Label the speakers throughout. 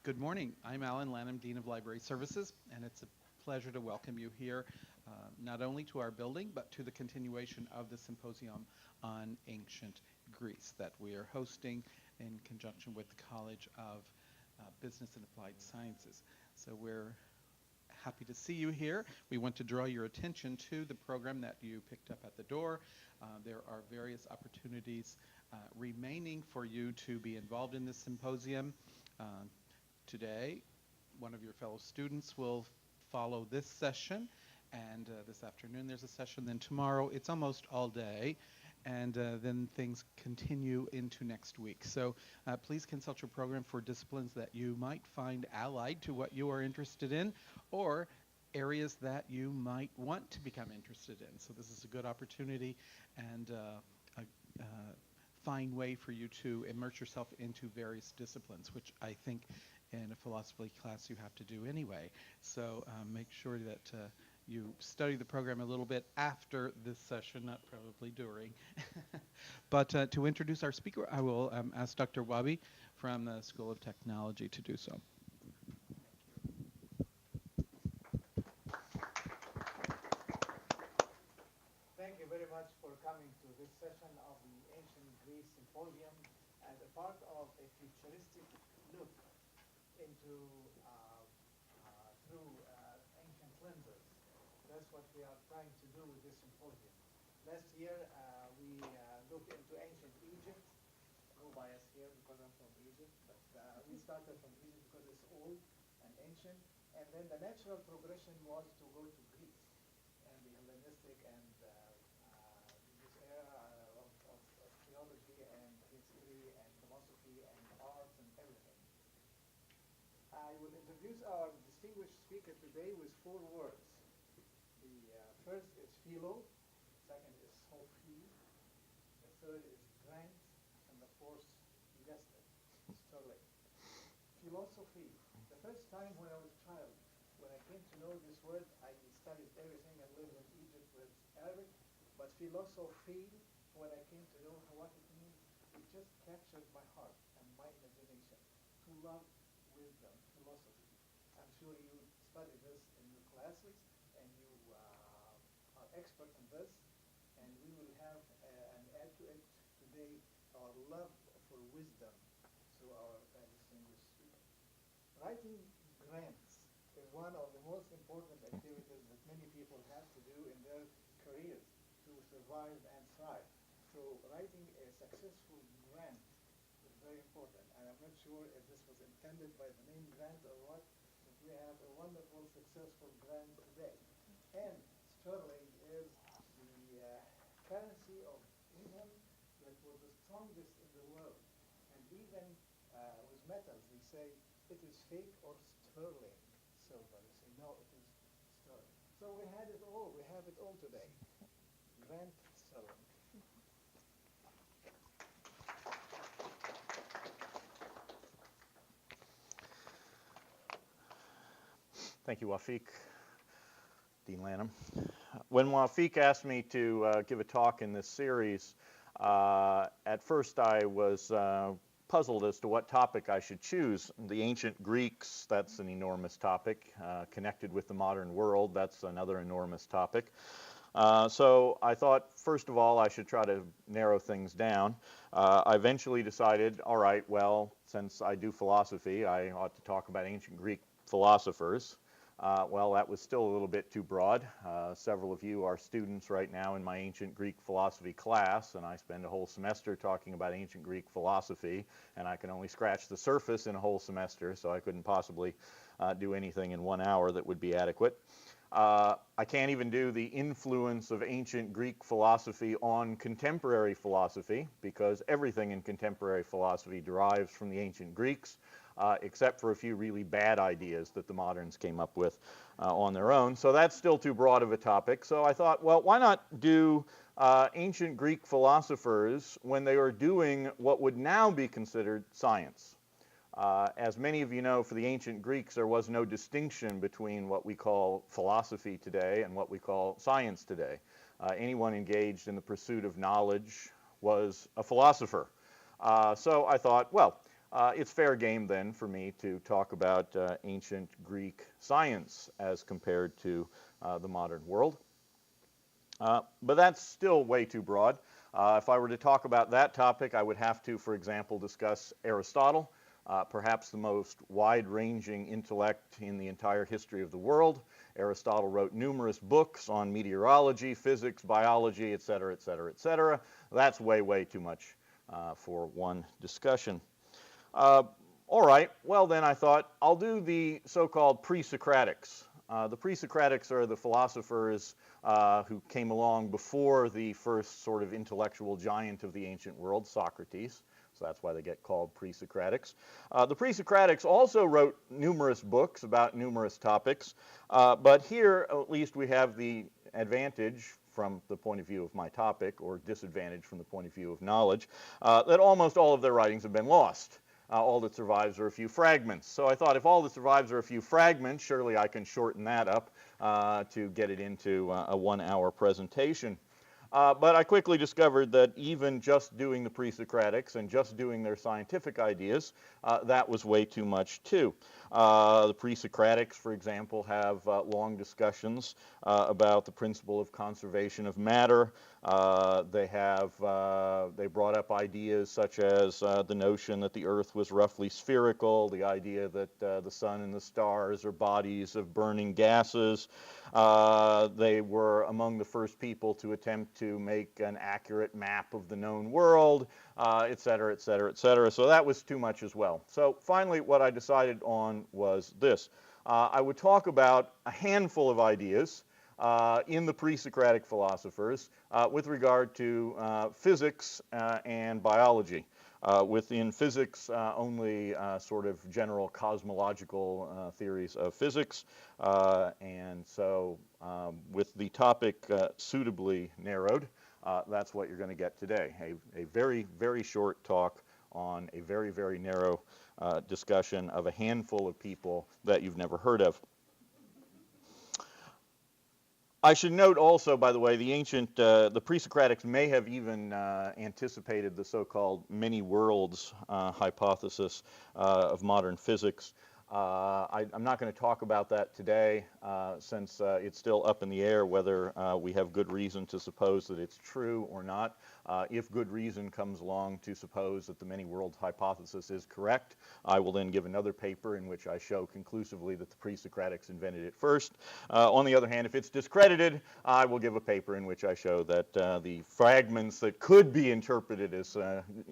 Speaker 1: Good morning. I'm Alan Lanham, Dean of Library Services, and it's a pleasure to welcome you here, not only to our building, but to the continuation of the symposium on ancient Greece that we are hosting in conjunction with the College of Business and Applied Sciences. So we're happy to see you here. We want to draw your attention to the program that you picked up at the door. There are various opportunities remaining for you to be involved in this symposium. Uh, Today, one of your fellow students will follow this session, and this afternoon there's a session. Then tomorrow it's almost all day, and then things continue into next week. So please consult your program for disciplines that you might find allied to what you are interested in, or areas that you might want to become interested in. So this is a good opportunity and a fine way for you to immerse yourself into various disciplines, which I think in a philosophy class you have to do anyway. So make sure that you study the program a little bit after this session, not probably during. But to introduce our speaker, I will ask Dr. Wabi from the School of Technology to do so.
Speaker 2: Thank you very much for coming to this session of the Ancient Greece Symposium as a part of a futuristic look into through ancient lenses. That's what we are trying to do with this symposium. Last year we looked into ancient Egypt. No bias here because I'm from Egypt, but we started from Egypt because it's old and ancient. And then the natural progression was to go to Greece and the Hellenistic and this era of theology and history and philosophy and art and everything. I will introduce our distinguished speaker today with 4 words. The first is philo, second is sophie, the third is grant, and the fourth, you guessed it, sterling. Philosophy. The first time when I was a child, when I came to know this word, I studied everything and lived in Egypt with Arabic, but philosophy, when I came to know what it means, it just captured my heart and my imagination. To love wisdom, philosophy. I'm sure you study this in your classes and you are expert in this, and we will have and add to it today our love for wisdom through our distinguished speaker. Writing grants is one of the most important activities that many people have to do in their careers to survive and thrive. So writing a successful grant is very important, and I'm not sure if this was intended by the name grant or what, but we have a wonderful, successful grant today. And sterling is the currency of England that was the strongest in the world. And even with metals, they say it is fake or sterling silver. They say, no, it is sterling. So we had it all. We have it all today. Grant sterling.
Speaker 3: Thank you, Wafiq, Dean Lanham. When Wafiq asked me to give a talk in this series, at first I was puzzled as to what topic I should choose. The ancient Greeks, that's an enormous topic. Connected with the modern world, that's another enormous topic. So I thought, first of all, I should try to narrow things down. I eventually decided, all right, well, since I do philosophy, I ought to talk about ancient Greek philosophers. Well, that was still a little bit too broad. Several of you are students right now in my ancient Greek philosophy class, and I spend a whole semester talking about ancient Greek philosophy, and I can only scratch the surface in a whole semester, so I couldn't possibly do anything in 1 hour that would be adequate. I can't even do the influence of ancient Greek philosophy on contemporary philosophy, because everything in contemporary philosophy derives from the ancient Greeks. Except for a few really bad ideas that the moderns came up with on their own. So that's still too broad of a topic. So I thought, well, why not do ancient Greek philosophers when they were doing what would now be considered science? As many of you know, for the ancient Greeks, there was no distinction between what we call philosophy today and what we call science today. Anyone engaged in the pursuit of knowledge was a philosopher. So I thought, well, it's fair game then for me to talk about ancient Greek science as compared to the modern world. But that's still way too broad. If I were to talk about that topic, I would have to, for example, discuss Aristotle, perhaps the most wide-ranging intellect in the entire history of the world. Aristotle wrote numerous books on meteorology, physics, biology, et cetera, et cetera, et cetera. That's way, way too much for one discussion. All right, well then I thought I'll do the so-called pre-Socratics. The pre-Socratics are the philosophers who came along before the first sort of intellectual giant of the ancient world, Socrates. So that's why they get called pre-Socratics. The pre-Socratics also wrote numerous books about numerous topics, but here at least we have the advantage from the point of view of my topic, or disadvantage from the point of view of knowledge, that almost all of their writings have been lost. All that survives are a few fragments. So I thought if all that survives are a few fragments, surely I can shorten that up to get it into a 1-hour presentation. But I quickly discovered that even just doing the pre-Socratics and just doing their scientific ideas, that was way too much too. The pre-Socratics, for example, have long discussions about the principle of conservation of matter. They brought up ideas such as the notion that the Earth was roughly spherical, the idea that the sun and the stars are bodies of burning gases. They were among the first people to attempt to make an accurate map of the known world, et cetera, et cetera, et cetera. So that was too much as well. So finally, what I decided on was this. I would talk about a handful of ideas in the pre-Socratic philosophers with regard to physics and biology. Within physics, only sort of general cosmological theories of physics, and so with the topic suitably narrowed, that's what you're going to get today, a very, very short talk on a very, very narrow discussion of a handful of people that you've never heard of. I should note also, by the way, the pre-Socratics may have even anticipated the so-called many worlds hypothesis of modern physics. I'm not going to talk about that today since it's still up in the air whether we have good reason to suppose that it's true or not. If good reason comes along to suppose that the many worlds hypothesis is correct, I will then give another paper in which I show conclusively that the pre-Socratics invented it first. On the other hand, if it's discredited, I will give a paper in which I show that the fragments that could be interpreted as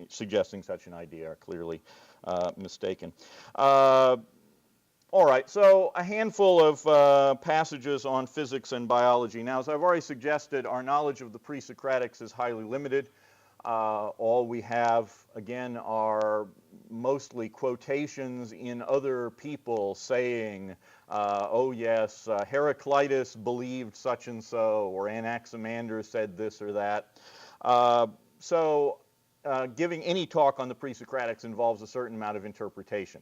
Speaker 3: suggesting such an idea are clearly mistaken. All right, so a handful of passages on physics and biology. Now, as I've already suggested, our knowledge of the pre-Socratics is highly limited. All we have, again, are mostly quotations in other people saying, oh yes, Heraclitus believed such and so, or Anaximander said this or that. Giving any talk on the pre-Socratics involves a certain amount of interpretation.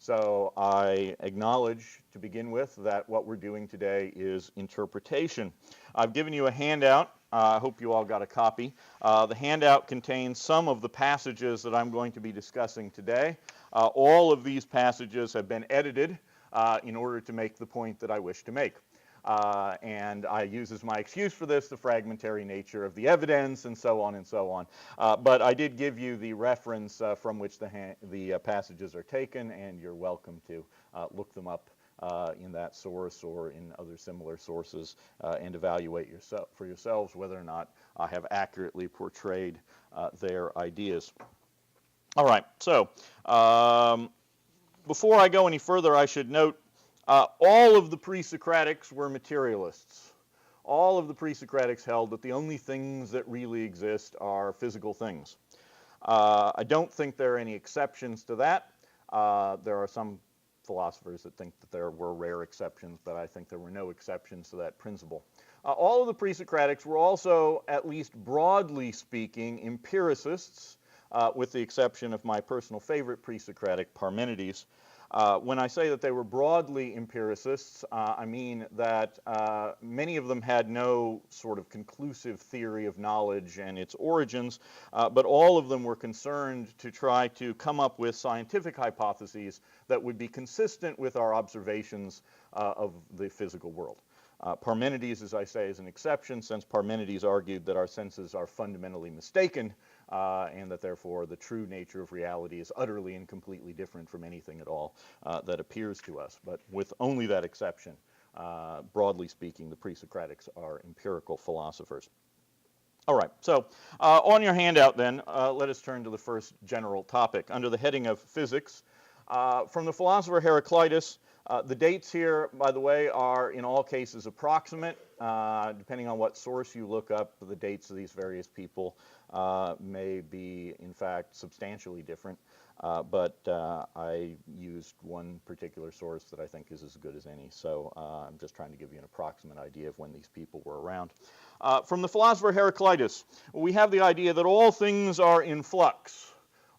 Speaker 3: So I acknowledge to begin with that what we're doing today is interpretation. I've given you a handout. I hope you all got a copy. The handout contains some of the passages that I'm going to be discussing today. All of these passages have been edited in order to make the point that I wish to make. And I use as my excuse for this the fragmentary nature of the evidence and so on and so on. But I did give you the reference from which the passages are taken, and you're welcome to look them up in that source or in other similar sources and evaluate for yourselves whether or not I have accurately portrayed their ideas. All right, so before I go any further, I should note all of the pre-Socratics were materialists. All of the pre-Socratics held that the only things that really exist are physical things. I don't think there are any exceptions to that. There are some philosophers that think that there were rare exceptions, but I think there were no exceptions to that principle. All of the pre-Socratics were also, at least broadly speaking, empiricists, with the exception of my personal favorite pre-Socratic, Parmenides. When I say that they were broadly empiricists, I mean that many of them had no sort of conclusive theory of knowledge and its origins, but all of them were concerned to try to come up with scientific hypotheses that would be consistent with our observations of the physical world. Parmenides, as I say, is an exception, since Parmenides argued that our senses are fundamentally mistaken, and that therefore the true nature of reality is utterly and completely different from anything at all that appears to us. But with only that exception, broadly speaking, the pre-Socratics are empirical philosophers. All right, so on your handout then, let us turn to the first general topic. Under the heading of physics, from the philosopher Heraclitus, the dates here, by the way, are in all cases approximate. Depending on what source you look up, the dates of these various people may be, in fact, substantially different. But I used one particular source that I think is as good as any. So I'm just trying to give you an approximate idea of when these people were around. From the philosopher Heraclitus, we have the idea that all things are in flux.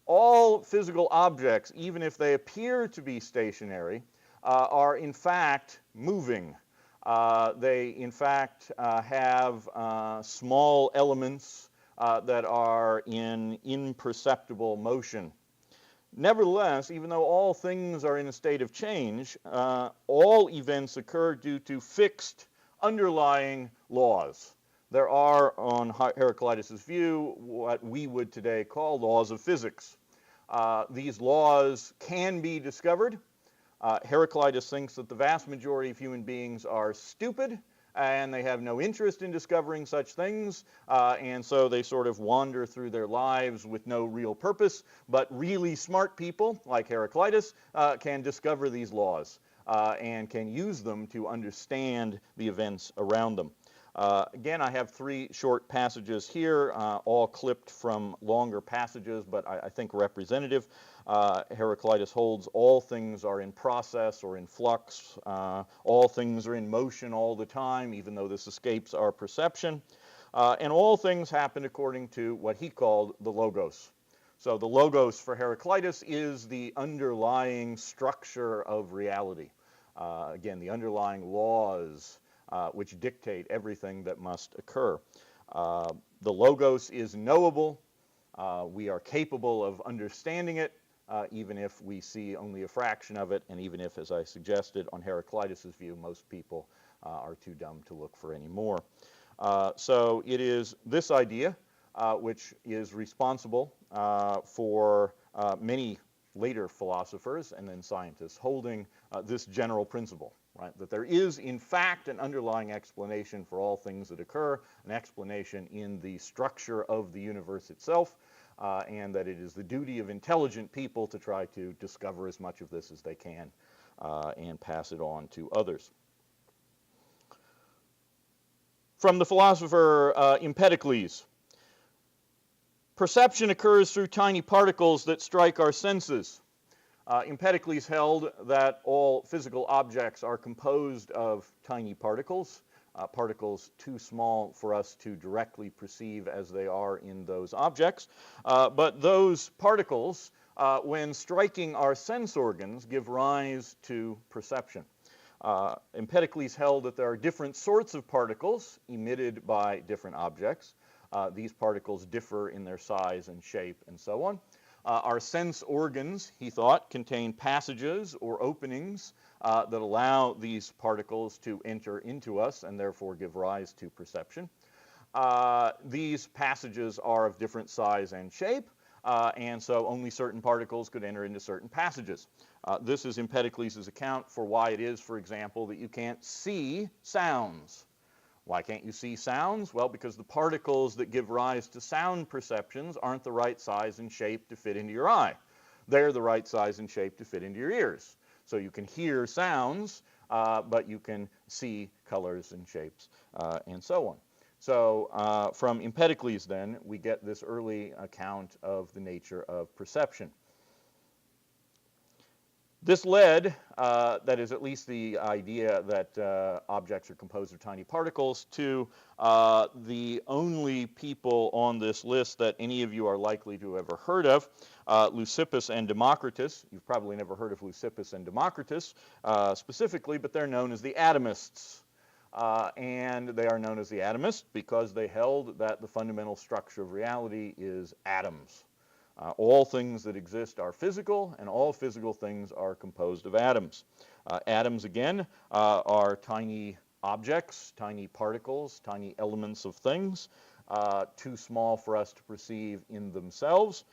Speaker 3: All physical objects, even if they appear to be stationary, are in fact moving. They in fact have small elements that are in imperceptible motion. Nevertheless, even though all things are in a state of change, all events occur due to fixed underlying laws. There are, on Heraclitus' view, what we would today call laws of physics. These laws can be discovered. Heraclitus thinks that the vast majority of human beings are stupid and they have no interest in discovering such things, and so they sort of wander through their lives with no real purpose. But really smart people, like Heraclitus, can discover these laws and can use them to understand the events around them. Again, I have three short passages here, all clipped from longer passages, but I think representative. Heraclitus holds all things are in process or in flux. All things are in motion all the time, even though this escapes our perception. And all things happen according to what he called the logos. So the logos for Heraclitus is the underlying structure of reality. Again, the underlying laws which dictate everything that must occur. The logos is knowable. We are capable of understanding it, even if we see only a fraction of it, and even if, as I suggested, on Heraclitus' view, most people are too dumb to look for any more. So it is this idea which is responsible for many later philosophers and then scientists holding this general principle. Right, that there is, in fact, an underlying explanation for all things that occur, an explanation in the structure of the universe itself, and that it is the duty of intelligent people to try to discover as much of this as they can and pass it on to others. From the philosopher Empedocles, perception occurs through tiny particles that strike our senses. Empedocles held that all physical objects are composed of tiny particles, particles too small for us to directly perceive as they are in those objects. But those particles, when striking our sense organs, give rise to perception. Empedocles held that there are different sorts of particles emitted by different objects. These particles differ in their size and shape and so on. Our sense organs, he thought, contain passages or openings that allow these particles to enter into us and therefore give rise to perception. These passages are of different size and shape, and so only certain particles could enter into certain passages. This is Empedocles' account for why it is, for example, that you can't see sounds. Why can't you see sounds? Well, because the particles that give rise to sound perceptions aren't the right size and shape to fit into your eye. They're the right size and shape to fit into your ears. So you can hear sounds, but you can see colors and shapes and so on. So from Empedocles, then, we get this early account of the nature of perception. This led, that is at least the idea that objects are composed of tiny particles, to the only people on this list that any of you are likely to have ever heard of, Leucippus and Democritus. You've probably never heard of Leucippus and Democritus specifically, but they're known as the atomists. And they are known as the atomists because they held that the fundamental structure of reality is atoms. All things that exist are physical, and all physical things are composed of atoms. Atoms, again, are tiny objects, tiny particles, tiny elements of things, too small for us to perceive in themselves.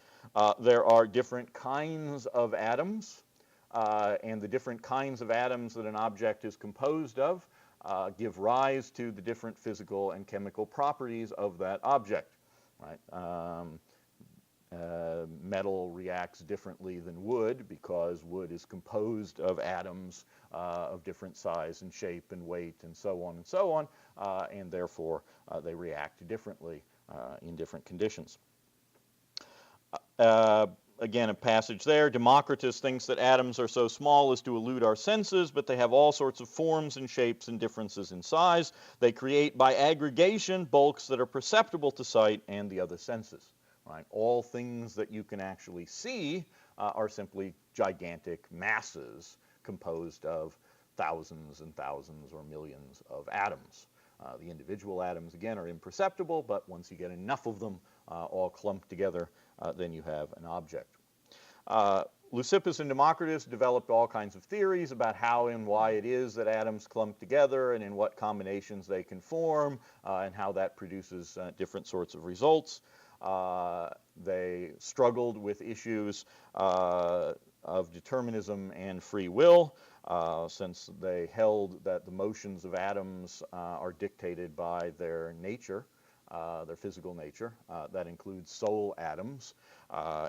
Speaker 3: There are different kinds of atoms, and the different kinds of atoms that an object is composed of give rise to the different physical and chemical properties of that object. Right? Metal reacts differently than wood because wood is composed of atoms of different size and shape and weight and so on, and therefore they react differently in different conditions. Again, a passage there. Democritus thinks that atoms are so small as to elude our senses, but they have all sorts of forms and shapes and differences in size. They create by aggregation bulks that are perceptible to sight and the other senses. Right? All things that you can actually see are simply gigantic masses composed of thousands and thousands or millions of atoms. The individual atoms, again, are imperceptible, but once you get enough of them all clumped together, then you have an object. Leucippus and Democritus developed all kinds of theories about how and why it is that atoms clump together and in what combinations they can form and how that produces different sorts of results. They struggled with issues of determinism and free will, since they held that the motions of atoms are dictated by their nature, their physical nature. That includes soul atoms,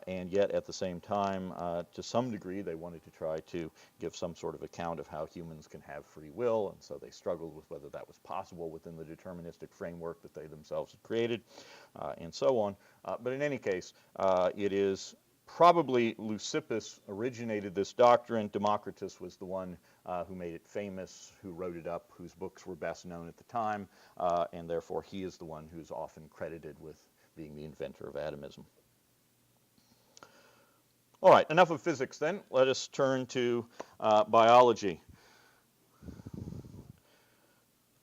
Speaker 3: and yet at the same time, to some degree, they wanted to try to give some sort of account of how humans can have free will, and so they struggled with whether that was possible within the deterministic framework that they themselves had created, and so on. But in any case, it is probably Leucippus originated this doctrine. Democritus was the one who made it famous, who wrote it up, whose books were best known at the time, and therefore he is the one who's often credited with being the inventor of atomism. All right, enough of physics then. Let us turn to biology.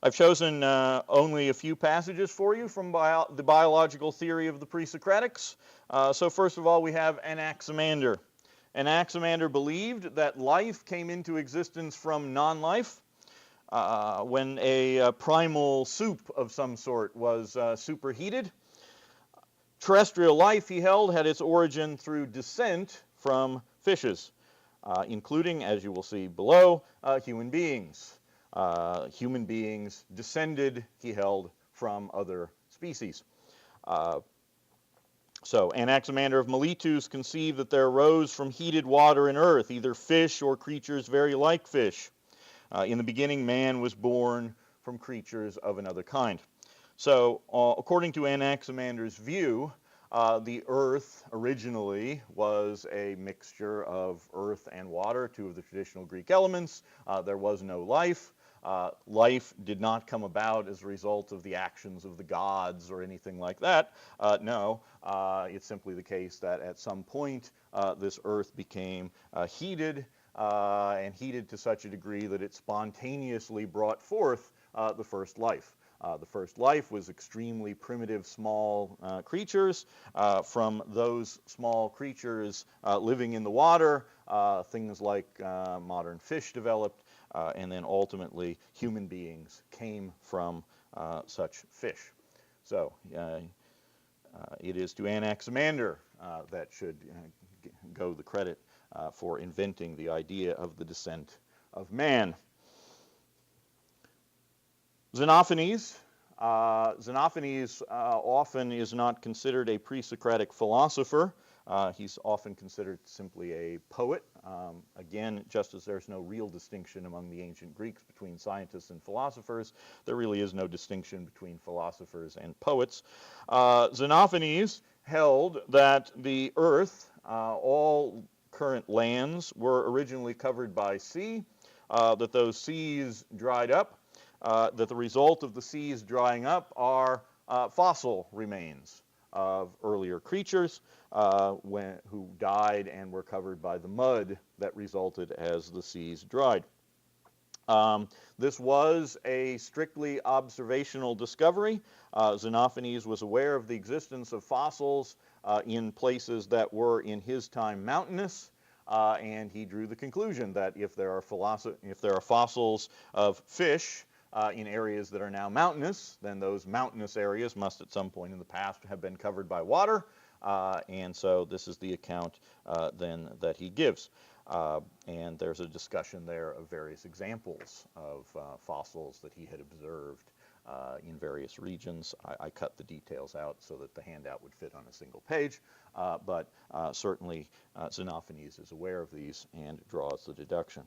Speaker 3: I've chosen only a few passages for you from the biological theory of the pre-Socratics. So first of all, we have Anaximander. Anaximander believed that life came into existence from non-life when a primal soup of some sort was superheated. Terrestrial life, he held, had its origin through descent from fishes, including, as you will see below, human beings. Human beings descended, he held, from other species. So Anaximander of Miletus conceived that there arose from heated water and earth either fish or creatures very like fish. In the beginning, man was born from creatures of another kind. So according to Anaximander's view, the earth originally was a mixture of earth and water, two of the traditional Greek elements. There was no life. Life did not come about as a result of the actions of the gods or anything like that. No, it's simply the case that at some point this earth became heated, and heated to such a degree that it spontaneously brought forth the first life. The first life was extremely primitive, small creatures. From those small creatures living in the water, things like modern fish developed, and then ultimately human beings came from such fish. So it is to Anaximander that should go the credit for inventing the idea of the descent of man. Xenophanes. Xenophanes often is not considered a pre-Socratic philosopher. He's often considered simply a poet. Again, just as there's no real distinction among the ancient Greeks between scientists and philosophers, there really is no distinction between philosophers and poets. Xenophanes held that the earth, all current lands were originally covered by sea, that those seas dried up, that the result of the seas drying up are fossil remains of earlier creatures who died and were covered by the mud that resulted as the seas dried. This was a strictly observational discovery. Xenophanes was aware of the existence of fossils in places that were in his time mountainous, and he drew the conclusion that if there are fossils of fish in areas that are now mountainous, then those mountainous areas must at some point in the past have been covered by water, and so this is the account then that he gives. And there's a discussion there of various examples of fossils that he had observed in various regions. I cut the details out so that the handout would fit on a single page, but certainly Xenophanes is aware of these and draws the deduction.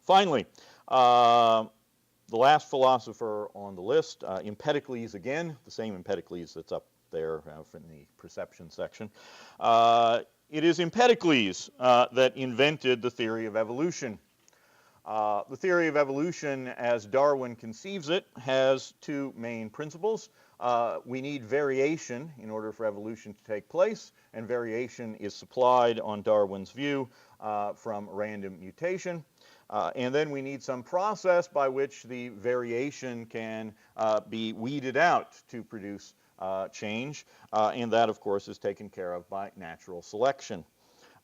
Speaker 3: Finally, the last philosopher on the list, Empedocles again, the same Empedocles that's up there in the perception section. It is Empedocles that invented the theory of evolution. The theory of evolution, as Darwin conceives it, has two main principles. We need variation in order for evolution to take place, and variation is supplied, on Darwin's view, from random mutation. And then we need some process by which the variation can be weeded out to produce change, and that, of course, is taken care of by natural selection.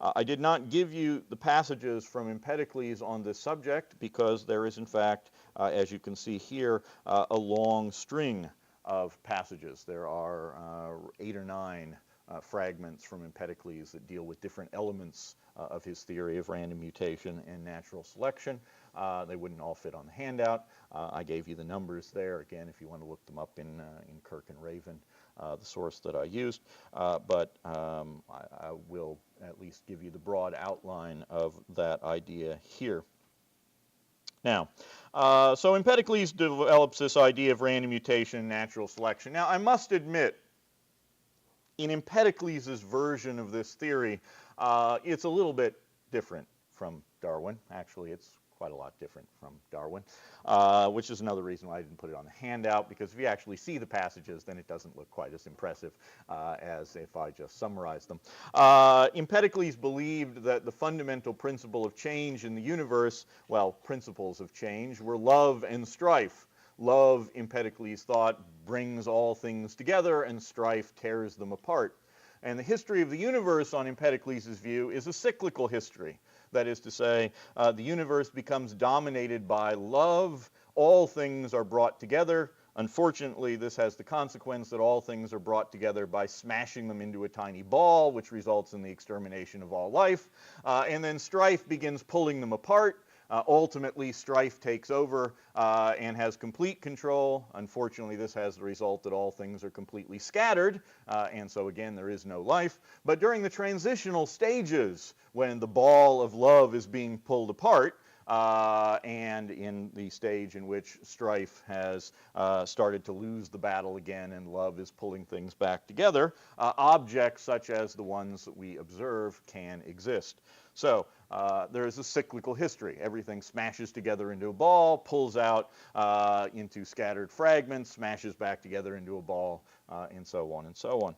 Speaker 3: I did not give you the passages from Empedocles on this subject because there is, in fact, as you can see here, a long string of passages. There are 8 or 9 fragments from Empedocles that deal with different elements of his theory of random mutation and natural selection. They wouldn't all fit on the handout. I gave you the numbers there, again, if you want to look them up in Kirk and Raven, the source that I used. But I will at least give you the broad outline of that idea here. Now, so Empedocles develops this idea of random mutation and natural selection. Now, I must admit, in Empedocles' version of this theory, it's a little bit different from Darwin. Actually, it's quite a lot different from Darwin, which is another reason why I didn't put it on the handout, because if you actually see the passages, then it doesn't look quite as impressive as if I just summarized them. Empedocles believed that the fundamental principle of change in the universe, well, principles of change, were love and strife. Love, Empedocles thought, brings all things together, and strife tears them apart. And the history of the universe, on Empedocles' view, is a cyclical history. That is to say, the universe becomes dominated by love. All things are brought together. Unfortunately, this has the consequence that all things are brought together by smashing them into a tiny ball, which results in the extermination of all life. And then strife begins pulling them apart. Ultimately, strife takes over and has complete control. Unfortunately, this has the result that all things are completely scattered, and so again, there is no life. But during the transitional stages, when the ball of love is being pulled apart, and in the stage in which strife has started to lose the battle again and love is pulling things back together, objects such as the ones that we observe can exist. So there is a cyclical history. Everything smashes together into a ball, pulls out into scattered fragments, smashes back together into a ball, and so on and so on.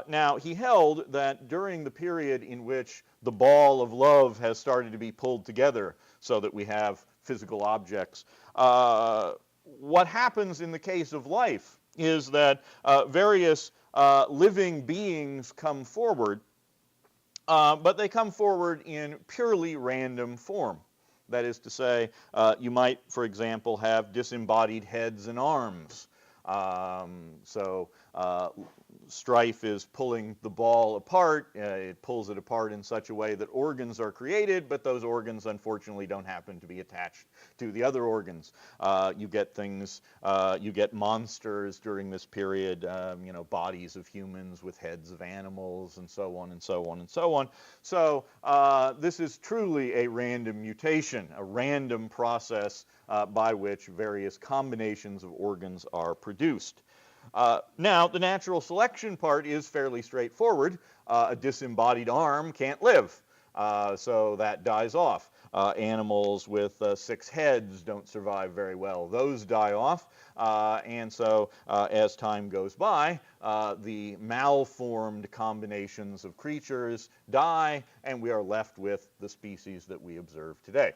Speaker 3: Now, he held that during the period in which the ball of love has started to be pulled together so that we have physical objects, what happens in the case of life is that various living beings come forward, but they come forward in purely random form. That is to say, you might, for example, have disembodied heads and arms. So strife is pulling the ball apart. It pulls it apart in such a way that organs are created, but those organs unfortunately don't happen to be attached to the other organs. You get things, you get monsters during this period, bodies of humans with heads of animals, and so on and so on and so on. So this is truly a random mutation, a random process by which various combinations of organs are produced. Now, the natural selection part is fairly straightforward. A disembodied arm can't live, so that dies off. Animals with 6 heads don't survive very well. Those die off, and so as time goes by, the malformed combinations of creatures die, and we are left with the species that we observe today.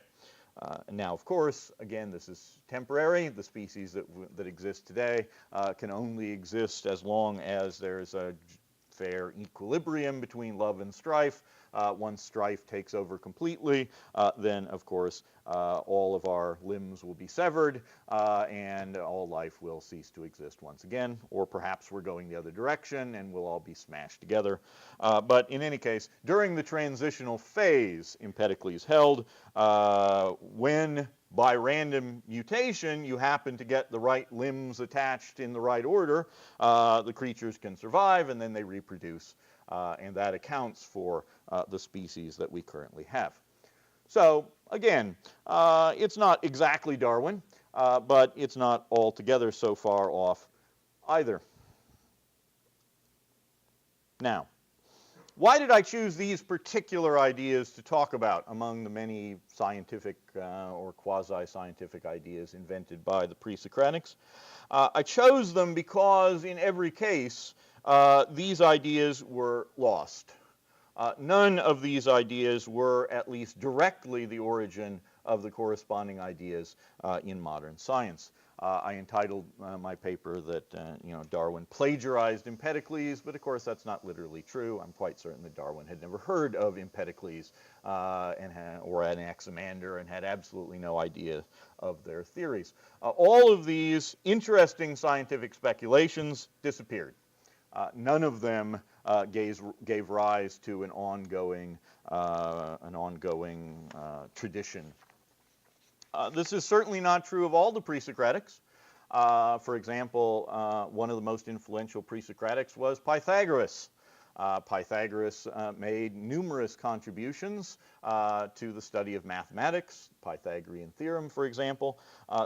Speaker 3: Now, of course, again, this is temporary. The species that exist today can only exist as long as there's a fair equilibrium between love and strife. Once strife takes over completely, then, of course, all of our limbs will be severed, and all life will cease to exist once again. Or perhaps we're going the other direction, and we'll all be smashed together. But in any case, during the transitional phase, Empedocles held, when by random mutation you happen to get the right limbs attached in the right order, the creatures can survive, and then they reproduce. And that accounts for the species that we currently have. So again, it's not exactly Darwin, but it's not altogether so far off either. Now, why did I choose these particular ideas to talk about among the many scientific or quasi-scientific ideas invented by the pre-Socratics? I chose them because in every case, these ideas were lost. None of these ideas were at least directly the origin of the corresponding ideas in modern science. I entitled my paper that Darwin plagiarized Empedocles, but of course that's not literally true. I'm quite certain that Darwin had never heard of Empedocles or Anaximander and had absolutely no idea of their theories. All of these interesting scientific speculations disappeared. None of them gave rise to an ongoing tradition. This is certainly not true of all the pre-Socratics. For example, one of the most influential pre-Socratics was Pythagoras. Pythagoras made numerous contributions to the study of mathematics, Pythagorean theorem, for example.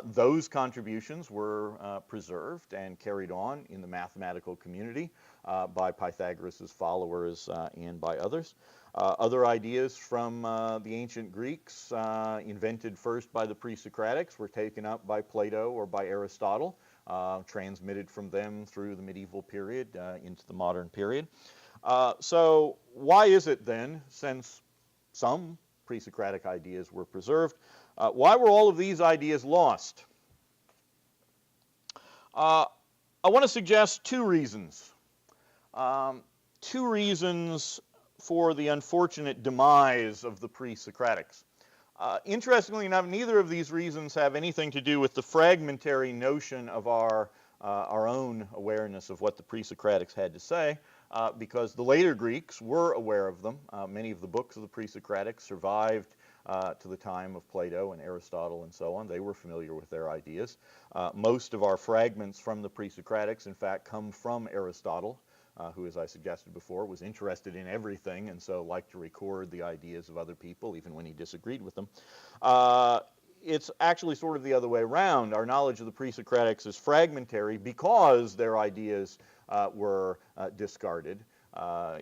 Speaker 3: Those contributions were preserved and carried on in the mathematical community by Pythagoras' followers and by others. Other ideas from the ancient Greeks, invented first by the pre-Socratics, were taken up by Plato or by Aristotle, transmitted from them through the medieval period into the modern period. So why is it then, since some pre-Socratic ideas were preserved, why were all of these ideas lost? I want to suggest 2 reasons. 2 reasons for the unfortunate demise of the pre-Socratics. Interestingly enough, neither of these reasons have anything to do with the fragmentary notion of our own awareness of what the pre-Socratics had to say, because the later Greeks were aware of them. Many of the books of the pre-Socratics survived to the time of Plato and Aristotle and so on. They were familiar with their ideas. Most of our fragments from the pre-Socratics, in fact, come from Aristotle, who, as I suggested before, was interested in everything and so liked to record the ideas of other people, even when he disagreed with them. It's actually sort of the other way around. Our knowledge of the pre-Socratics is fragmentary because their ideas were discarded.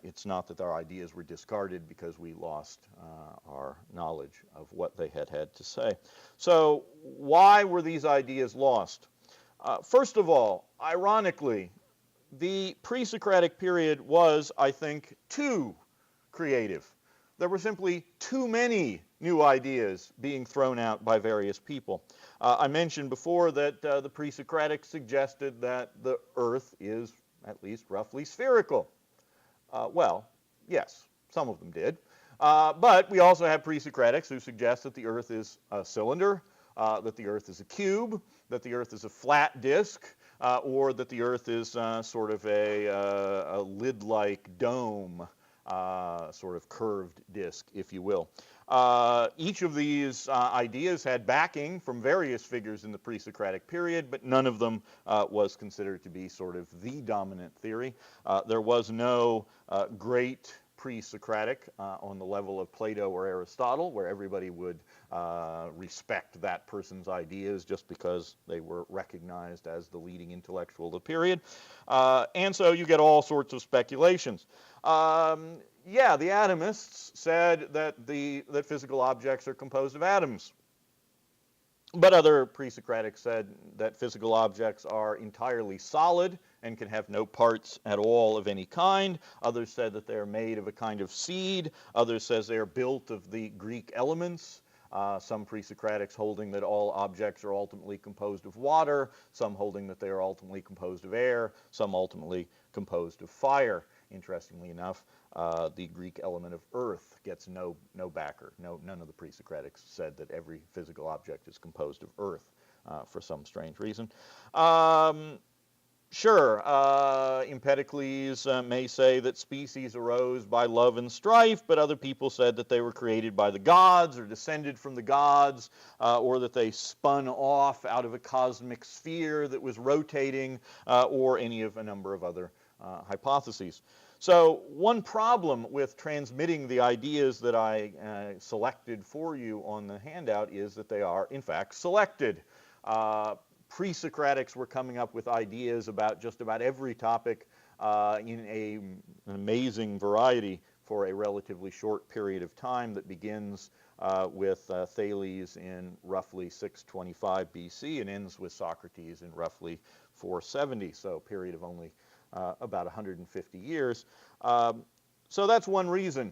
Speaker 3: It's not that our ideas were discarded because we lost our knowledge of what they had to say. So why were these ideas lost? First of all, ironically, the pre-Socratic period was, I think, too creative. There were simply too many new ideas being thrown out by various people. I mentioned before that the pre-Socratics suggested that the Earth is at least roughly spherical. Well, yes, some of them did. But we also have pre-Socratics who suggest that the Earth is a cylinder, that the Earth is a cube, that the Earth is a flat disk, or that the Earth is sort of a lid-like dome, sort of curved disk, if you will. Each of these ideas had backing from various figures in the pre-Socratic period, but none of them was considered to be sort of the dominant theory. There was no great pre-Socratic on the level of Plato or Aristotle, where everybody would respect that person's ideas just because they were recognized as the leading intellectual of the period. And so you get all sorts of speculations. Yeah, the atomists said that physical objects are composed of atoms. But other pre-Socratics said that physical objects are entirely solid and can have no parts at all of any kind. Others said that they're made of a kind of seed. Others says they're built of the Greek elements. Some pre-Socratics holding that all objects are ultimately composed of water. Some holding that they are ultimately composed of air. Some ultimately composed of fire. Interestingly enough, the Greek element of earth gets no backer. None of the pre-Socratics said that every physical object is composed of earth for some strange reason. Sure, Empedocles may say that species arose by love and strife, but other people said that they were created by the gods or descended from the gods, or that they spun off out of a cosmic sphere that was rotating, or any of a number of other hypotheses. So one problem with transmitting the ideas that I selected for you on the handout is that they are, in fact, selected. Pre-Socratics were coming up with ideas about just about every topic in an amazing variety for a relatively short period of time that begins with Thales in roughly 625 BC and ends with Socrates in roughly 470, so a period of only about 150 years. So that's one reason.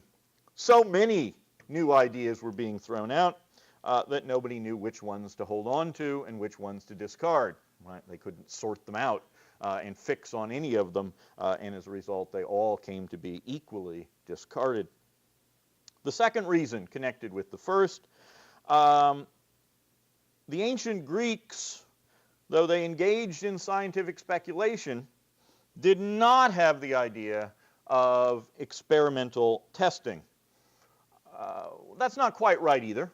Speaker 3: So many new ideas were being thrown out that nobody knew which ones to hold on to and which ones to discard. Right? They couldn't sort them out and fix on any of them, and as a result, they all came to be equally discarded. The second reason, connected with the first, the ancient Greeks, though they engaged in scientific speculation, did not have the idea of experimental testing. That's not quite right either.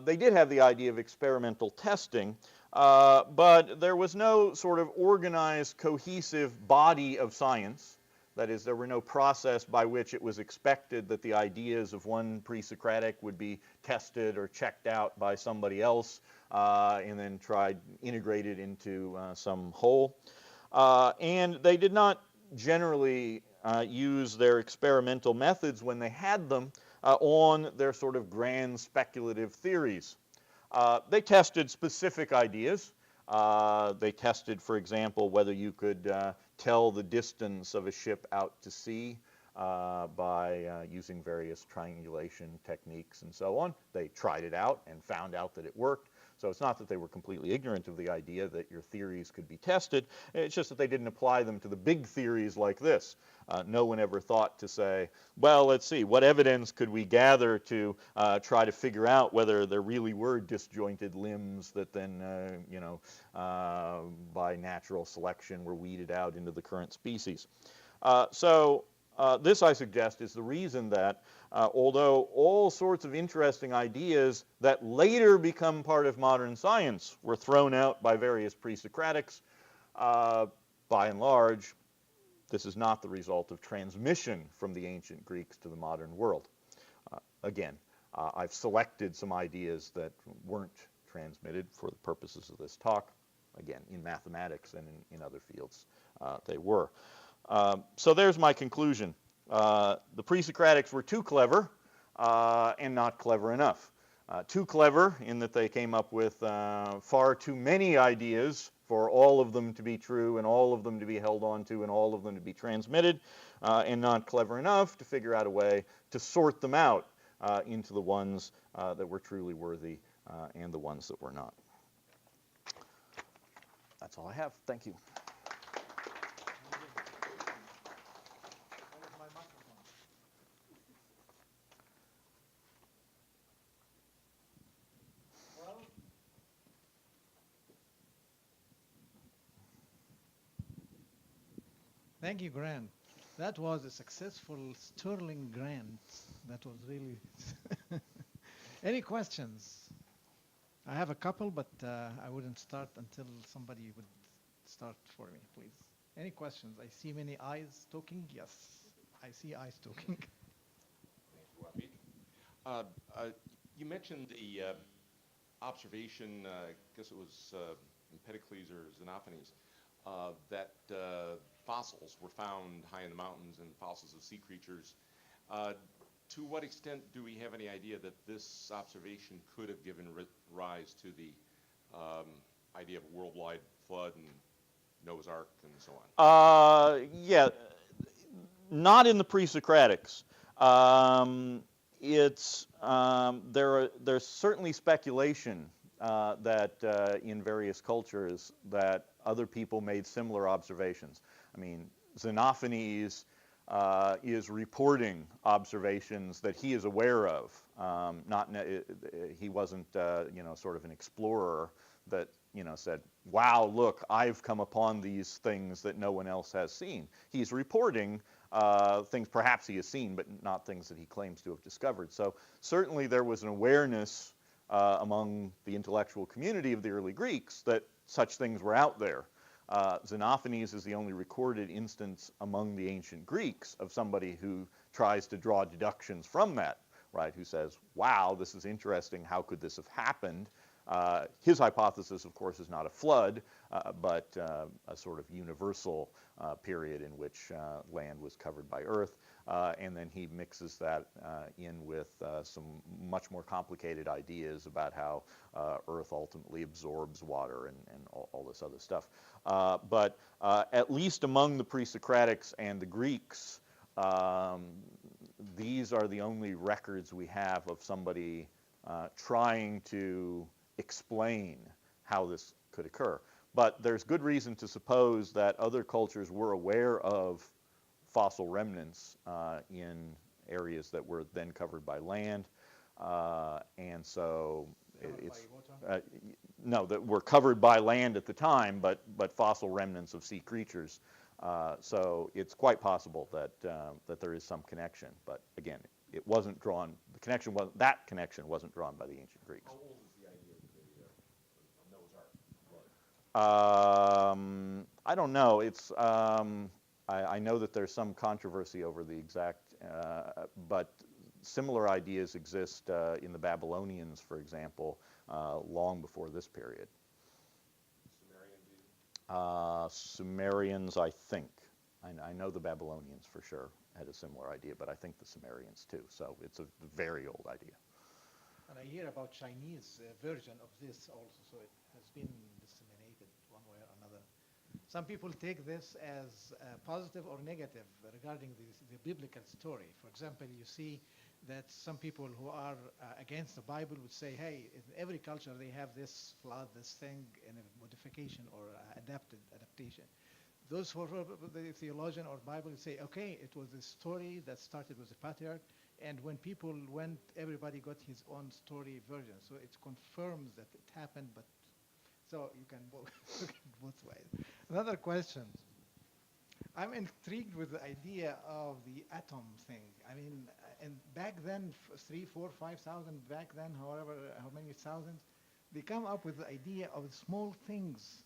Speaker 3: They did have the idea of experimental testing, but there was no sort of organized, cohesive body of science. That is, there were no process by which it was expected that the ideas of one pre-Socratic would be tested or checked out by somebody else and then integrated into some whole. And they did not generally use their experimental methods when they had them on their sort of grand speculative theories. They tested specific ideas. They tested, for example, whether you could tell the distance of a ship out to sea by using various triangulation techniques and so on. They tried it out and found out that it worked. So it's not that they were completely ignorant of the idea that your theories could be tested. It's just that they didn't apply them to the big theories like this. No one ever thought to say, well, let's see, what evidence could we gather to try to figure out whether there really were disjointed limbs that then, by natural selection were weeded out into the current species. This, I suggest, is the reason that although all sorts of interesting ideas that later become part of modern science were thrown out by various pre-Socratics, by and large, this is not the result of transmission from the ancient Greeks to the modern world. Again, I've selected some ideas that weren't transmitted for the purposes of this talk. Again, in mathematics and in other fields, they were. So there's my conclusion. The pre-Socratics were too clever and not clever enough. Too clever in that they came up with far too many ideas for all of them to be true and all of them to be held on to and all of them to be transmitted, and not clever enough to figure out a way to sort them out into the ones that were truly worthy and the ones that were not. That's all I have. Thank you.
Speaker 2: Thank you, Grant. That was a successful sterling grant. That was really... Any questions? I have a couple, but I wouldn't start until somebody would start for me, please. Any questions? I see many eyes talking. Yes, I see eyes talking.
Speaker 4: Uh, uh, you mentioned the observation, I guess it was Empedocles or Xenophanes, that fossils were found high in the mountains and fossils of sea creatures. To what extent do we have any idea that this observation could have given rise to the idea of a worldwide flood and Noah's Ark and so on?
Speaker 3: Yeah, not in the pre-Socratics. There's certainly speculation that in various cultures that other people made similar observations. I mean, Xenophanes is reporting observations that he is aware of. He wasn't, sort of an explorer that said, "Wow, look, I've come upon these things that no one else has seen." He's reporting things perhaps he has seen, but not things that he claims to have discovered. So certainly there was an awareness among the intellectual community of the early Greeks that such things were out there. Xenophanes is the only recorded instance among the ancient Greeks of somebody who tries to draw deductions from that, right? Who says, "Wow, this is interesting. How could this have happened?" His hypothesis, of course, is not a flood, but a sort of universal period in which land was covered by earth. And then he mixes that in with some much more complicated ideas about how earth ultimately absorbs water and all this other stuff. But at least among the pre-Socratics and the Greeks, these are the only records we have of somebody trying to explain how this could occur. But there's good reason to suppose that other cultures were aware of fossil remnants in areas that were then covered by land, and so it's no, that were covered by land at the time, but fossil remnants of sea creatures. So it's quite possible that there is some connection, but again, it wasn't drawn. That connection wasn't drawn by the ancient Greeks.
Speaker 4: How old is the idea of Noah's Ark?
Speaker 3: I don't know. It's I know that there's some controversy over the exact, but similar ideas exist in the Babylonians, for example, long before this period. Sumerians, I think. I know the Babylonians for sure had a similar idea, but I think the Sumerians too. So it's a very old idea.
Speaker 2: And I hear about Chinese version of this also, so it has been disseminated one way or another. Some people take this as positive or negative regarding the biblical story. For example, you see that some people who are against the Bible would say, hey, in every culture they have this flood, this thing, in a modification or adaptation. Those who are the theologian or Bible say, okay, it was a story that started with the patriarch, and when people went, everybody got his own story version. So it confirms that it happened, but so you can look at both ways. Another question. I'm intrigued with the idea of the atom thing. I mean, and back then, 3, 4, 5,000 back then, however, how many thousands, they come up with the idea of small things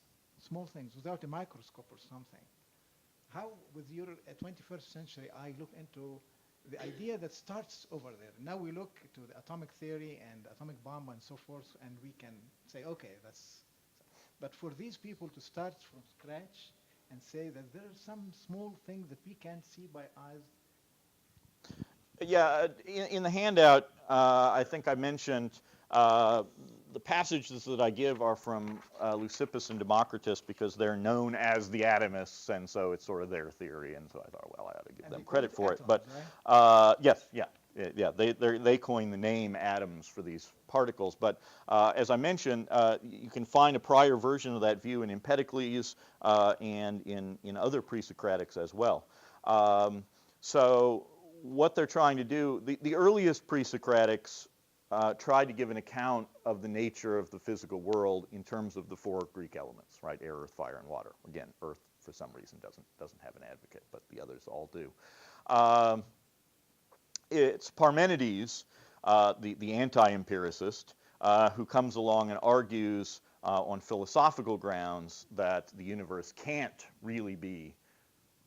Speaker 2: without a microscope or something. How, with your 21st century eye, look into the idea that starts over there? Now we look to the atomic theory and atomic bomb and so forth, and we can say, okay, that's. But for these people to start from scratch and say that there are some small things that we can't see by eyes.
Speaker 3: Yeah, in the handout, I think I mentioned the passages that I give are from Leucippus and Democritus because they're known as the atomists, and so it's sort of their theory, and so I thought, well, I ought to give them credit for it. But yes, yeah, they coined the name atoms for these particles. But as I mentioned, you can find a prior version of that view in Empedocles and in other pre-Socratics as well. So what they're trying to do, the earliest pre-Socratics tried to give an account of the nature of the physical world in terms of the 4 Greek elements, right? Air, earth, fire, and water. Again, earth for some reason doesn't have an advocate, but the others all do. It's Parmenides, the anti-empiricist, who comes along and argues on philosophical grounds that the universe can't really be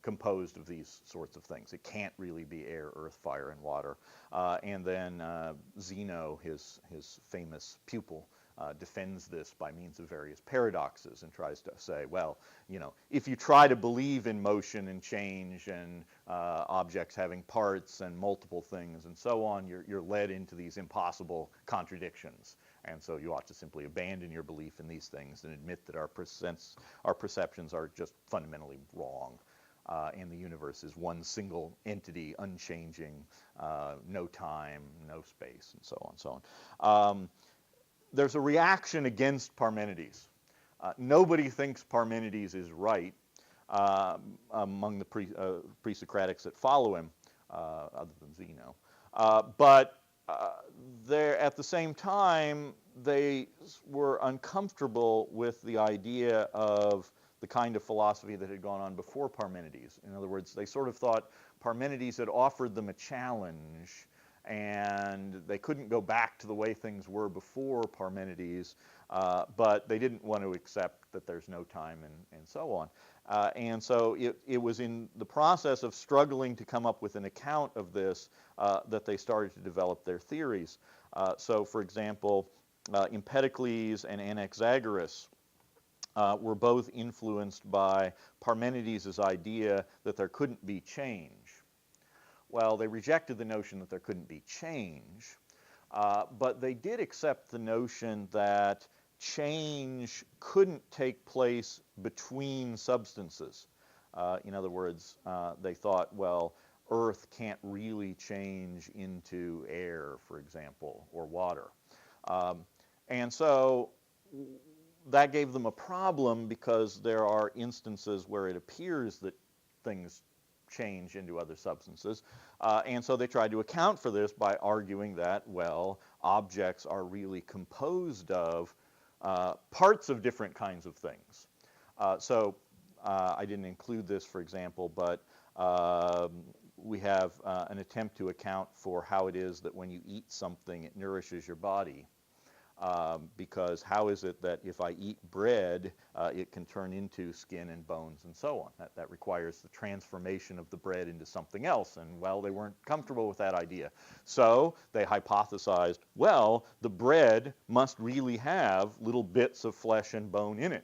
Speaker 3: composed of these sorts of things. It can't really be air, earth, fire, and water. And then Zeno, his famous pupil, defends this by means of various paradoxes and tries to say, well, if you try to believe in motion and change and objects having parts and multiple things and so on, you're led into these impossible contradictions. And so you ought to simply abandon your belief in these things and admit that our perceptions are just fundamentally wrong. And the universe is one single entity, unchanging, no time, no space, and so on and so on. There's a reaction against Parmenides. Nobody thinks Parmenides is right among the pre-Socratics that follow him, other than Zeno. But at the same time, they were uncomfortable with the idea of the kind of philosophy that had gone on before Parmenides. In other words, they sort of thought Parmenides had offered them a challenge, and they couldn't go back to the way things were before Parmenides, but they didn't want to accept that there's no time and so on. And so it was in the process of struggling to come up with an account of this that they started to develop their theories. So, for example, Empedocles and Anaxagoras were both influenced by Parmenides' idea that there couldn't be change. Well, they rejected the notion that there couldn't be change, but they did accept the notion that change couldn't take place between substances. In other words, they thought, well, Earth can't really change into air, for example, or water. And so that gave them a problem because there are instances where it appears that things change into other substances. And so they tried to account for this by arguing that, well, objects are really composed of parts of different kinds of things. So I didn't include this, for example, but we have an attempt to account for how it is that when you eat something, it nourishes your body. Because how is it that if I eat bread, it can turn into skin and bones and so on? That requires the transformation of the bread into something else. And, well, they weren't comfortable with that idea. So they hypothesized, well, the bread must really have little bits of flesh and bone in it.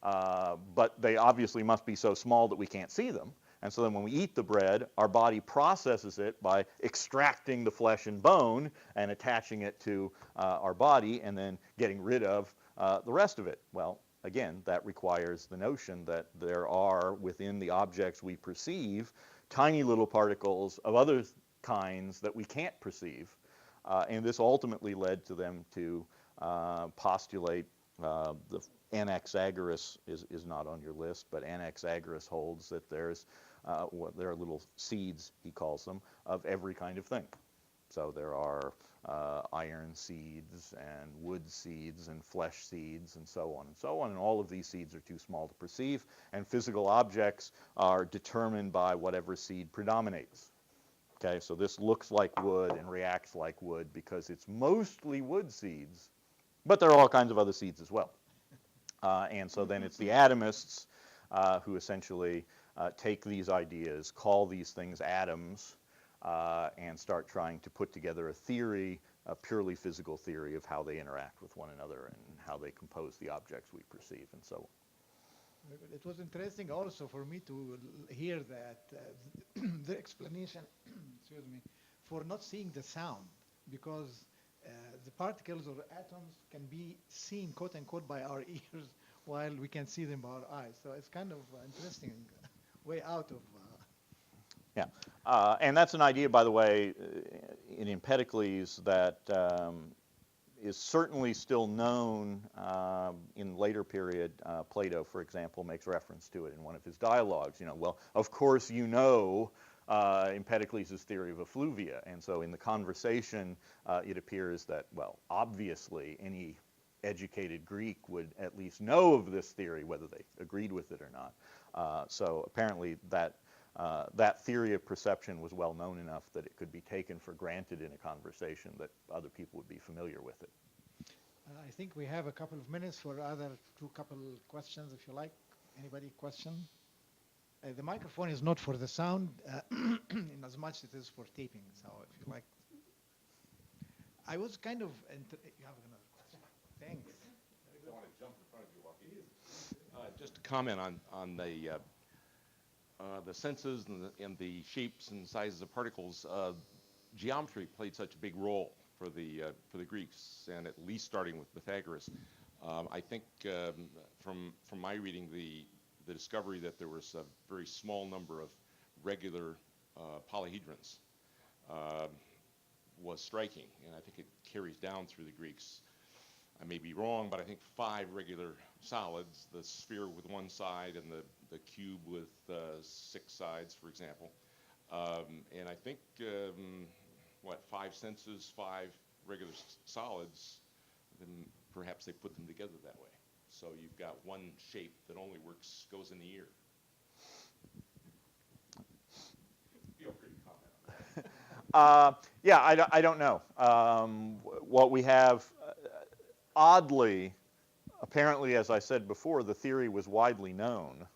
Speaker 3: But they obviously must be so small that we can't see them. And so then when we eat the bread, our body processes it by extracting the flesh and bone and attaching it to our body and then getting rid of the rest of it. Well, again, that requires the notion that there are within the objects we perceive tiny little particles of other kinds that we can't perceive. And this ultimately led to them to postulate the Anaxagoras is not on your list, but Anaxagoras holds that there are little seeds, he calls them, of every kind of thing. So there are iron seeds and wood seeds and flesh seeds and so on and so on. And all of these seeds are too small to perceive. And physical objects are determined by whatever seed predominates. Okay, so this looks like wood and reacts like wood because it's mostly wood seeds, but there are all kinds of other seeds as well. And so then it's the atomists who essentially take these ideas, call these things atoms, and start trying to put together a theory, a purely physical theory of how they interact with one another and how they compose the objects we perceive and so on.
Speaker 2: It was interesting also for me to hear that the explanation, excuse me, for not seeing the sound, because the particles or atoms can be seen, quote unquote, by our ears while we can see them by our eyes. So it's kind of interesting way out of...
Speaker 3: Yeah, and that's an idea, by the way, in Empedocles that is certainly still known in later period. Plato, for example, makes reference to it in one of his dialogues. Well, of course Empedocles' theory of effluvia, and so in the conversation it appears that, well, obviously any educated Greek would at least know of this theory, whether they agreed with it or not. So apparently that theory of perception was well known enough that it could be taken for granted in a conversation that other people would be familiar with it.
Speaker 2: I think we have a couple of minutes for other couple questions, if you like. Anybody question? The microphone is not for the sound, in as much it is for taping. So if you like, I was kind of. You have another question. Thanks.
Speaker 4: I don't want to jump in front of you, Joaquin. Just to comment on the senses and the shapes and sizes of particles. Geometry played such a big role for the Greeks, and at least starting with Pythagoras. I think from my reading, the discovery that there was a very small number of regular polyhedrons was striking, and I think it carries down through the Greeks. I may be wrong, but I think 5 regular solids, the sphere with one side and the cube with 6 sides, for example. And I think, 5 senses, 5 regular solids, then perhaps they put them together that way. So you've got one shape that only goes in the ear. Feel free to comment on that.
Speaker 3: Yeah, I don't know. What we have, oddly, apparently, as I said before, the theory was widely known.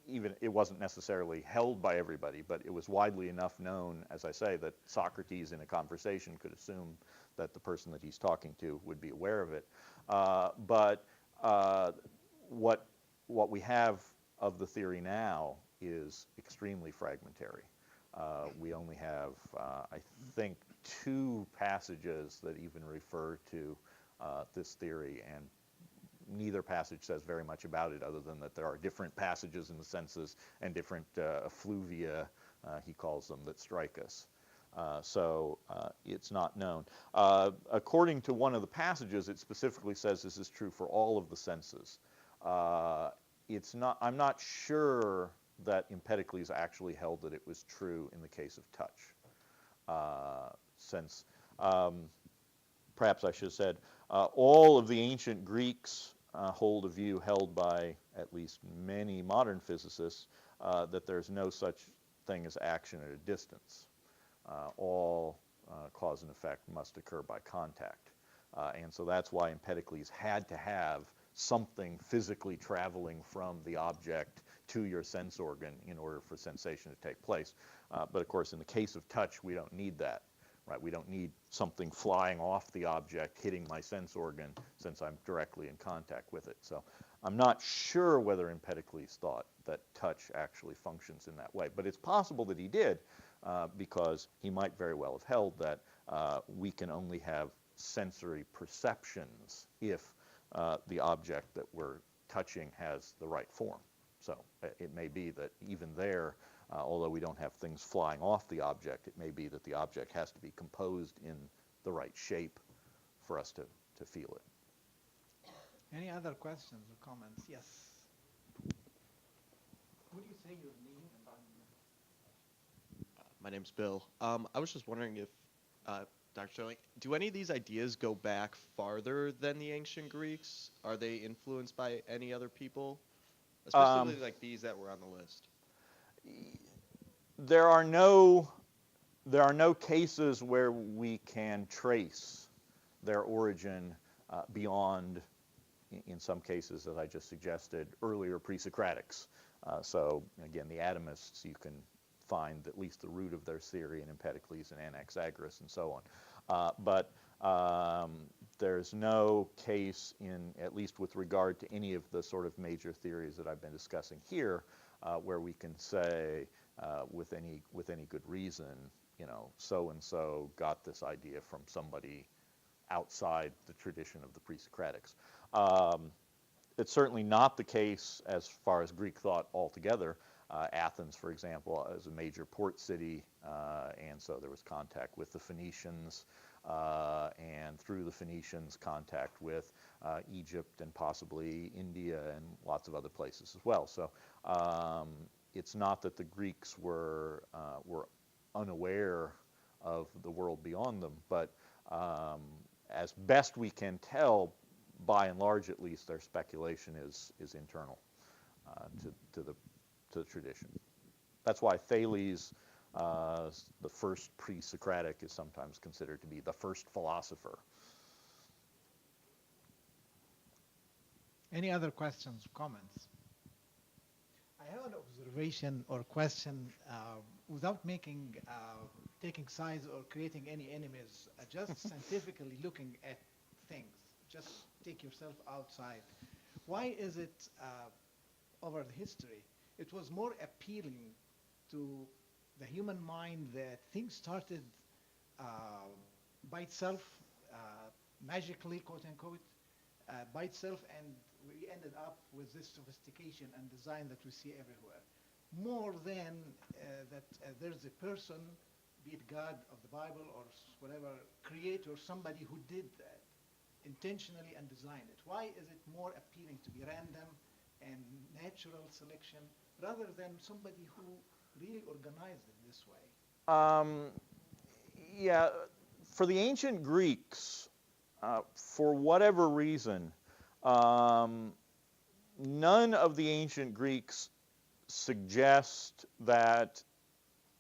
Speaker 3: Even it wasn't necessarily held by everybody, but it was widely enough known, as I say, that Socrates in a conversation could assume that the person that he's talking to would be aware of it. But what we have of the theory now is extremely fragmentary. We only have, I think, 2 passages that even refer to this theory, and neither passage says very much about it other than that there are different passages in the senses and different effluvia, he calls them, that strike us. So it's not known. According to one of the passages, it specifically says this is true for all of the senses. I'm not sure that Empedocles actually held that it was true in the case of touch, since perhaps I should have said all of the ancient Greeks hold a view held by at least many modern physicists that there's no such thing as action at a distance. All cause and effect must occur by contact. And so that's why Empedocles had to have something physically traveling from the object to your sense organ in order for sensation to take place. But of course, in the case of touch, we don't need that. Right? We don't need something flying off the object, hitting my sense organ, since I'm directly in contact with it. So I'm not sure whether Empedocles thought that touch actually functions in that way. But it's possible that he did, because he might very well have held that we can only have sensory perceptions if the object that we're touching has the right form. So it may be that even there, although we don't have things flying off the object, it may be that the object has to be composed in the right shape for us to feel it.
Speaker 2: Any other questions or comments? Yes. Would you say your name?
Speaker 5: My name's Bill. I was just wondering if, Dr. Sterling, do any of these ideas go back farther than the ancient Greeks? Are they influenced by any other people? Especially like these that were on the list.
Speaker 3: There are no cases where we can trace their origin beyond, in some cases, as I just suggested, earlier pre-Socratics. So again, the atomists, you can find at least the root of their theory in Empedocles and Anaxagoras and so on. But there's no case at least with regard to any of the sort of major theories that I've been discussing here, where we can say with any good reason, so and so got this idea from somebody outside the tradition of the pre-Socratics. It's certainly not the case as far as Greek thought altogether. Athens, for example, is a major port city, and so there was contact with the Phoenicians, and through the Phoenicians, contact with Egypt and possibly India and lots of other places as well. So it's not that the Greeks were unaware of the world beyond them, but as best we can tell, by and large at least, their speculation is internal to the tradition. That's why Thales, the first pre-Socratic, is sometimes considered to be the first philosopher.
Speaker 2: Any other questions, comments? I I have an observation or question without taking sides or creating any enemies, just scientifically looking at things. Just take yourself outside. Why is it over the history, it was more appealing to the human mind that things started uh, by itself, uh, magically, quote unquote, by itself, and we ended up with this sophistication and design that we see everywhere. More than that there's a person, be it God of the Bible or whatever, creator, somebody who did that intentionally and designed it. Why is it more appealing to be random and natural selection rather than somebody who really organized it this way?
Speaker 3: Um, yeah, for the ancient Greeks, for whatever reason, none of the ancient Greeks suggest that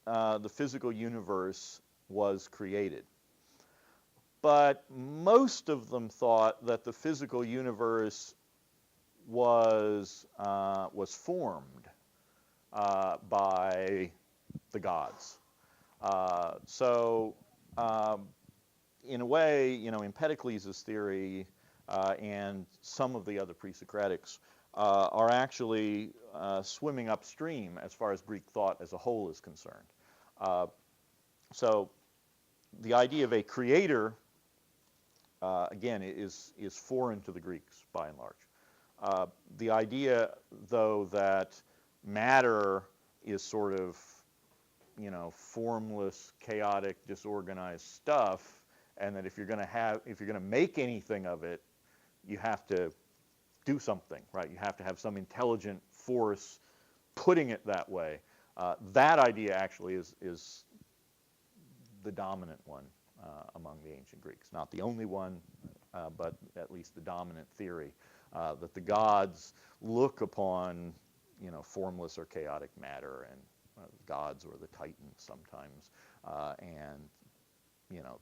Speaker 3: the physical universe was created. But most of them thought that the physical universe was formed by the gods. So, in a way, Empedocles' theory and some of the other pre-Socratics are actually swimming upstream as far as Greek thought as a whole is concerned. So, the idea of a creator, again, is foreign to the Greeks by and large. The idea, though, that matter is sort of, formless, chaotic, disorganized stuff, and that if you're going to make anything of it, you have to do something, right? You have to have some intelligent force putting it that way. That idea actually is the dominant one among the ancient Greeks. Not the only one, but at least the dominant theory that the gods look upon, formless or chaotic matter, and gods or the titans sometimes, and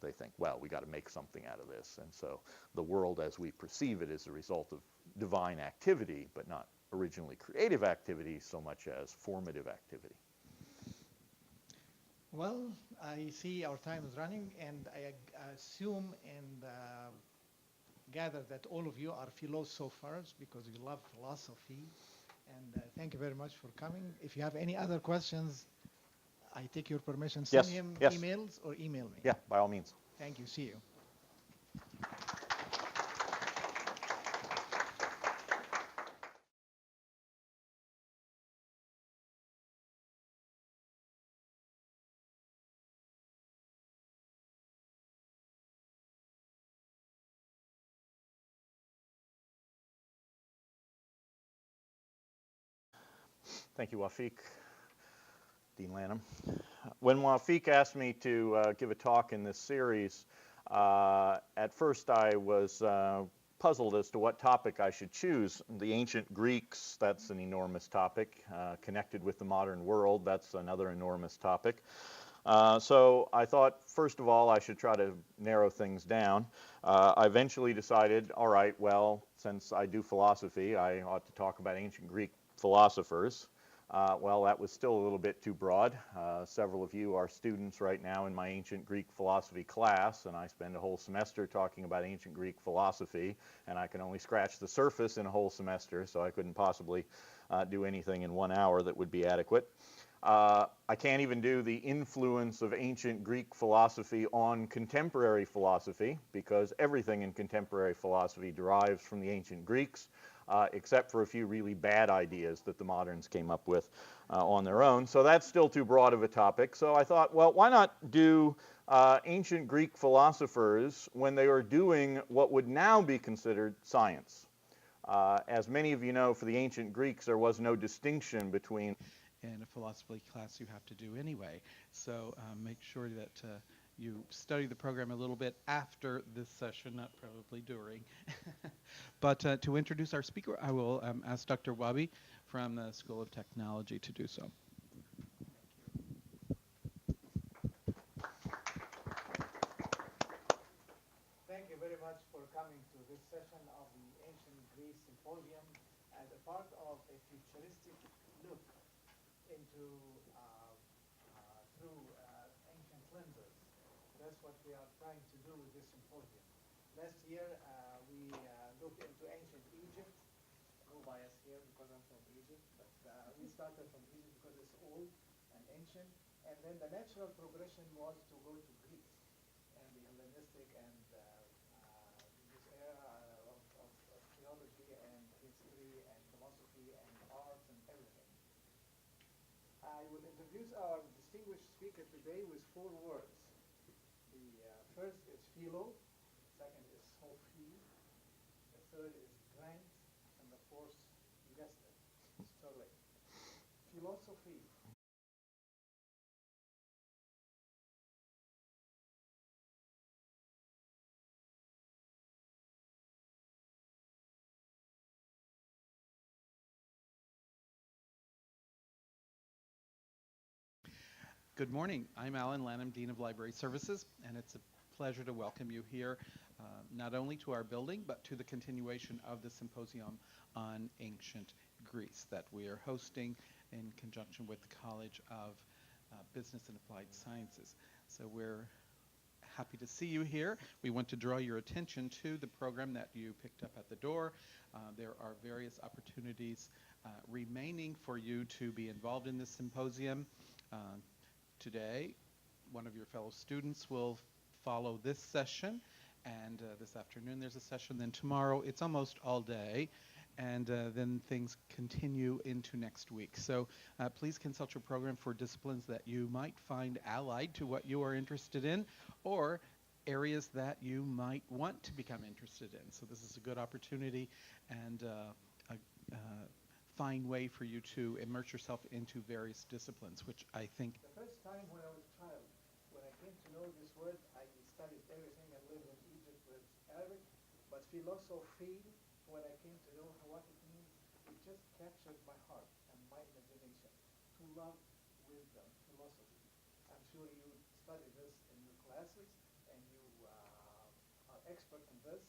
Speaker 3: they think, well, we got to make something out of this, and so the world as we perceive it is a result of divine activity, but not originally creative activity so much as formative activity.
Speaker 2: Well, I see our time is running, and I assume and gather that all of you are philosophers because you love philosophy. And thank you very much for coming. If you have any other questions, I take your permission. Send him
Speaker 3: Yes.
Speaker 2: emails or email me.
Speaker 3: Yeah, by all means.
Speaker 2: Thank you. See you.
Speaker 3: Thank you, Wafiq. Dean Lanham. When Wafiq asked me to give a talk in this series, at first I was puzzled as to what topic I should choose. The ancient Greeks, that's an enormous topic. Connected with the modern world, that's another enormous topic. So I thought, first of all, I should try to narrow things down. I eventually decided, all right, well, since I do philosophy, I ought to talk about ancient Greek philosophers. Well, that was still a little bit too broad. Several of you are students right now in my ancient Greek philosophy class, and I spend a whole semester talking about ancient Greek philosophy, and I can only scratch the surface in a whole semester, so I couldn't possibly do anything in 1 hour that would be adequate. I can't even do the influence of ancient Greek philosophy on contemporary philosophy, because everything in contemporary philosophy derives from the ancient Greeks. Except for a few really bad ideas that the moderns came up with on their own. So that's still too broad of a topic. So I thought, well, why not do ancient Greek philosophers when they were doing what would now be considered science? As many of you know, for the ancient Greeks, there was no distinction between...
Speaker 1: In a philosophy class you have to do anyway. So make sure that you study the program a little bit after this session, not probably during. But to introduce our speaker, I will ask Dr. Wabi from the School of Technology to do so.
Speaker 2: Thank you very much for coming to this session of the Ancient Greece Symposium as a part of a futuristic look into through ancient lenses. That's what we are trying to do with this symposium. Last year we looked into ancient Egypt. No bias here because I'm from Egypt, but we started from Egypt because it's old and ancient. And then the natural progression was to go to Greece and the Hellenistic and this era of theology and history and philosophy and arts and everything. I will introduce our distinguished speaker today with 4 words. The first is philo, second is Sophie, the third is grant, and the fourth, you guessed it, sterling. Philosophy.
Speaker 1: Good morning. I'm Alan Lanham, Dean of Library Services, and it's a pleasure to welcome you here, not only to our building, but to the continuation of the symposium on ancient Greece that we are hosting in conjunction with the College of Business and Applied Sciences. So we're happy to see you here. We want to draw your attention to the program that you picked up at the door. There are various opportunities remaining for you to be involved in this symposium. Today, one of your fellow students will follow this session, and this afternoon there's a session, then tomorrow it's almost all day, and then things continue into next week. So please consult your program for disciplines that you might find allied to what you are interested in, or areas that you might want to become interested in. So this is a good opportunity and a fine way for you to immerse yourself into various disciplines, which I think...
Speaker 2: The first time when I was a child, when I came to know this word, I studied everything and lived in Egypt with Arabic, but philosophy, when I came to know what it means, it just captured my heart and my imagination. To love wisdom, philosophy. I'm sure you study this in your classes, and you are expert in this,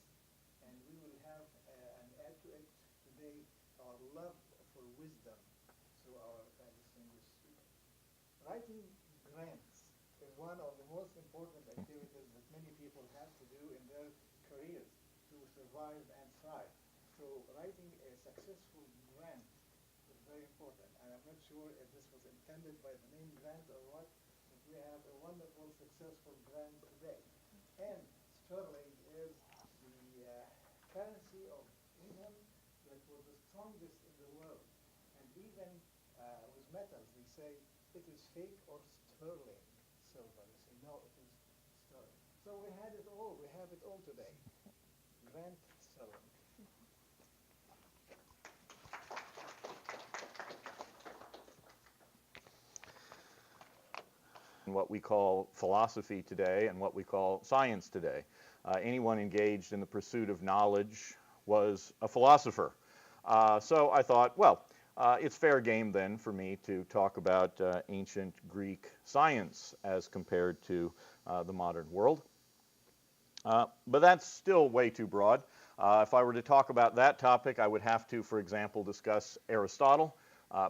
Speaker 2: and we will have an add to it today, our love for wisdom, to our distinguished speaker. Writing grants is one of the most important activities that many people have to do in their careers to survive and thrive. So writing a successful grant is very important. And I'm not sure if this was intended by the name grant or what, but we have a wonderful, successful grant today. And sterling is the currency of England that was the strongest in the world. And even with metals, they say it is fake or sterling silver. They say no, it is sterling. So we had it all. We have it all today. Grant sterling.
Speaker 3: What we call philosophy today and what we call science today. Anyone engaged in the pursuit of knowledge was a philosopher. So I thought, well, it's fair game then for me to talk about ancient Greek science as compared to the modern world. But that's still way too broad. If I were to talk about that topic, I would have to, for example, discuss Aristotle,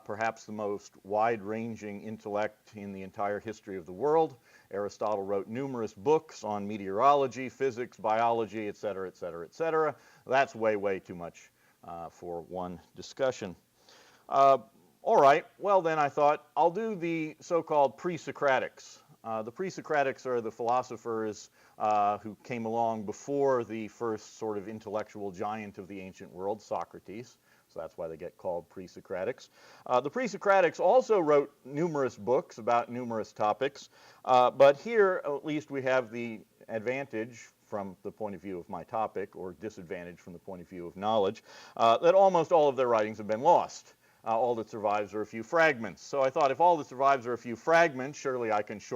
Speaker 3: perhaps the most wide-ranging intellect in the entire history of the world. Aristotle wrote numerous books on meteorology, physics, biology, et cetera, et cetera, et cetera. That's way, way too much for one discussion. All right, well then I thought I'll do the so-called pre-Socratics. The pre-Socratics are the philosophers who came along before the first sort of intellectual giant of the ancient world, Socrates. So that's why they get called pre-Socratics. The pre-Socratics also wrote numerous books about numerous topics, but here at least we have the advantage from the point of view of my topic, or disadvantage from the point of view of knowledge, that almost all of their writings have been lost. All that survives are a few fragments. So I thought if all that survives are a few fragments, surely I can short